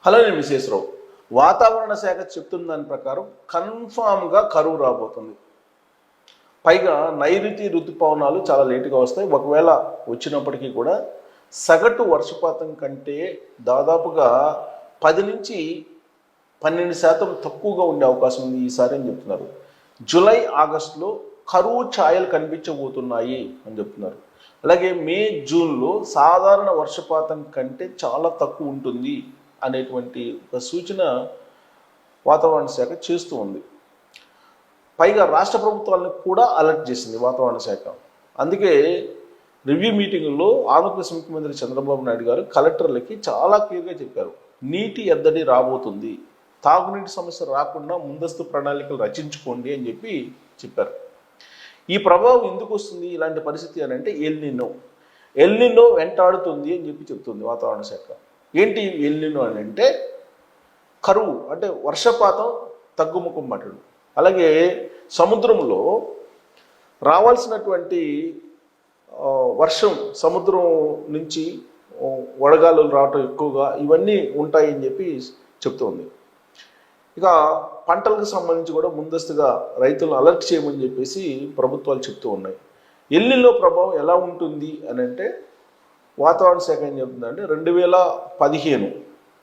Hello, నేను విశేషరావు. వాతావరణ శాఖ చెప్తున్న దాని ప్రకారం కన్ఫామ్గా కరువు రాబోతుంది. పైగా నైరుతి ఋతుపవనాలు చాలా లేటుగా వస్తాయి. ఒకవేళ వచ్చినప్పటికీ కూడా సగటు వర్షపాతం కంటే దాదాపుగా 10 నుంచి 12% తక్కువగా ఉండే అవకాశం ఉంది ఈసారి అని చెప్తున్నారు. జూలై ఆగస్టులో కరువు ఛాయలు కనిపించబోతున్నాయి అని చెప్తున్నారు. అలాగే మే జూన్లో సాధారణ వర్షపాతం కంటే చాలా తక్కువ ఉంటుంది అనేటువంటి ఒక సూచన వాతావరణ శాఖ చేస్తూ ఉంది. పైగా రాష్ట్ర ప్రభుత్వాలను కూడా అలర్ట్ చేసింది వాతావరణ శాఖ. అందుకే రివ్యూ మీటింగుల్లో ఆంధ్రప్రదేశ్ ముఖ్యమంత్రి చంద్రబాబు నాయుడు గారు కలెక్టర్లకి చాలా క్లియర్గా చెప్పారు, నీటి ఎద్దడి రాబోతుంది, తాగునీటి సమస్య రాకుండా ముందస్తు ప్రణాళికలు రచించుకోండి అని చెప్పారు. ఈ ప్రభావం ఎందుకు వస్తుంది ఇలాంటి పరిస్థితి అని అంటే ఎల్నినో వెంటాడుతుంది అని చెప్తుంది వాతావరణ శాఖ. ఏంటి ఎల్నినో అని అంటే కరువు, అంటే వర్షపాతం తగ్గుముఖం పట్టడం. అలాగే సముద్రంలో రావాల్సినటువంటి వర్షం సముద్రం నుంచి వడగాలులు రావటం ఎక్కువగా ఇవన్నీ ఉంటాయని చెప్తుంది. ఇక పంటలకు సంబంధించి కూడా ముందస్తుగా రైతులను అలర్ట్ చేయమని ప్రభుత్వాలు చెప్తూ ఉన్నాయి. ఎల్నినో ప్రభావం ఎలా ఉంటుంది అని అంటే వాతావరణ శాఖ ఏం చెప్తుందంటే 2015,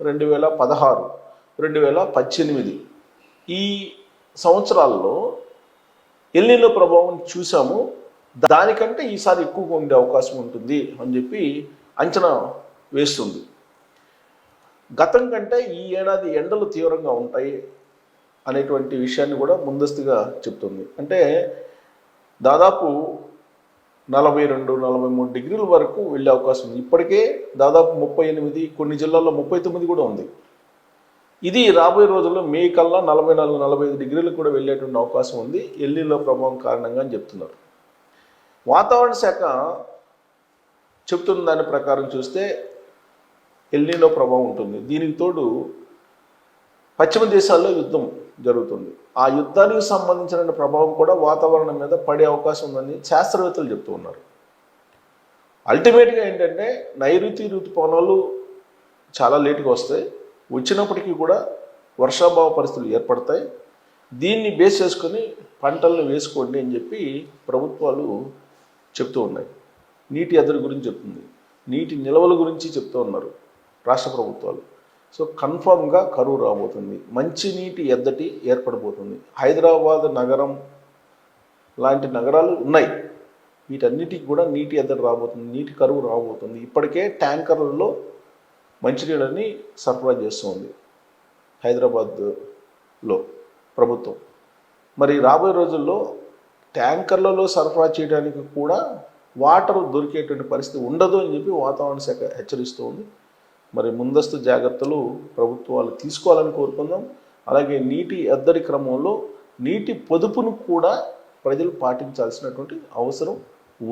2016, 2018 ఈ సంవత్సరాల్లో ఎల్నినో ప్రభావం చూసాము, దానికంటే ఈసారి ఎక్కువగా ఉండే అవకాశం ఉంటుంది అని అంచనా వేస్తుంది. గతం కంటే ఈ ఏడాది ఎండలు తీవ్రంగా ఉంటాయి అనేటువంటి విషయాన్ని కూడా ముందస్తుగా చెప్తుంది. అంటే దాదాపు 42-43 డిగ్రీల వరకు వెళ్ళే అవకాశం ఉంది. ఇప్పటికే దాదాపు 38, కొన్ని జిల్లాల్లో 39 కూడా ఉంది. ఇది రాబోయే రోజుల్లో మే కల్లా 44-45 డిగ్రీలకు కూడా వెళ్ళేటువంటి అవకాశం ఉంది ఎల్నినో ప్రభావం కారణంగా అని చెప్తున్నారు. వాతావరణ శాఖ చెప్తున్న దాని ప్రకారం చూస్తే ఎల్నినో ప్రభావం ఉంటుంది. దీనికి తోడు పశ్చిమ దేశాల్లో యుద్ధం జరుగుతుంది. ఆ యుద్ధానికి సంబంధించిన ప్రభావం కూడా వాతావరణం మీద పడే అవకాశం ఉందని శాస్త్రవేత్తలు చెప్తూ ఉన్నారు. అల్టిమేట్గా ఏంటంటే నైరుతి ఋతుపవనాలు చాలా లేటుగా వస్తాయి, వచ్చినప్పటికీ కూడా వర్షాభావ పరిస్థితులు ఏర్పడతాయి. దీన్ని బేస్ చేసుకొని పంటలను వేసుకోండి అని ప్రభుత్వాలు చెప్తూ ఉన్నాయి. నీటి ఎద్దడి గురించి చెప్తుంది, నీటి నిల్వల గురించి చెప్తూ ఉన్నారు రాష్ట్ర ప్రభుత్వాలు. సో కన్ఫామ్గా కరువు రాబోతుంది, మంచినీటి ఎద్దడి ఏర్పడబోతుంది. హైదరాబాద్ నగరం లాంటి నగరాలు ఉన్నాయి, వీటన్నిటికి కూడా నీటి ఎద్దడి రాబోతుంది, నీటి కరువు రాబోతుంది. ఇప్పటికే ట్యాంకర్లలో మంచినీళ్ళని సరఫరా చేస్తుంది హైదరాబాద్లో ప్రభుత్వం. మరి రాబోయే రోజుల్లో ట్యాంకర్లలో సరఫరా చేయడానికి కూడా వాటర్ దొరికేటువంటి పరిస్థితి ఉండదు అని వాతావరణ శాఖ హెచ్చరిస్తూ ఉంది. మరి ముందస్తు జాగ్రత్తలు ప్రభుత్వాలు తీసుకోవాలని కోరుకుందాం. అలాగే నీటి ఎద్దడి క్రమంలో నీటి పొదుపును కూడా ప్రజలు పాటించాల్సినటువంటి అవసరం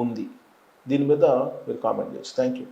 ఉంది. దీని మీద మీరు కామెంట్ చేయొచ్చు. Thank you.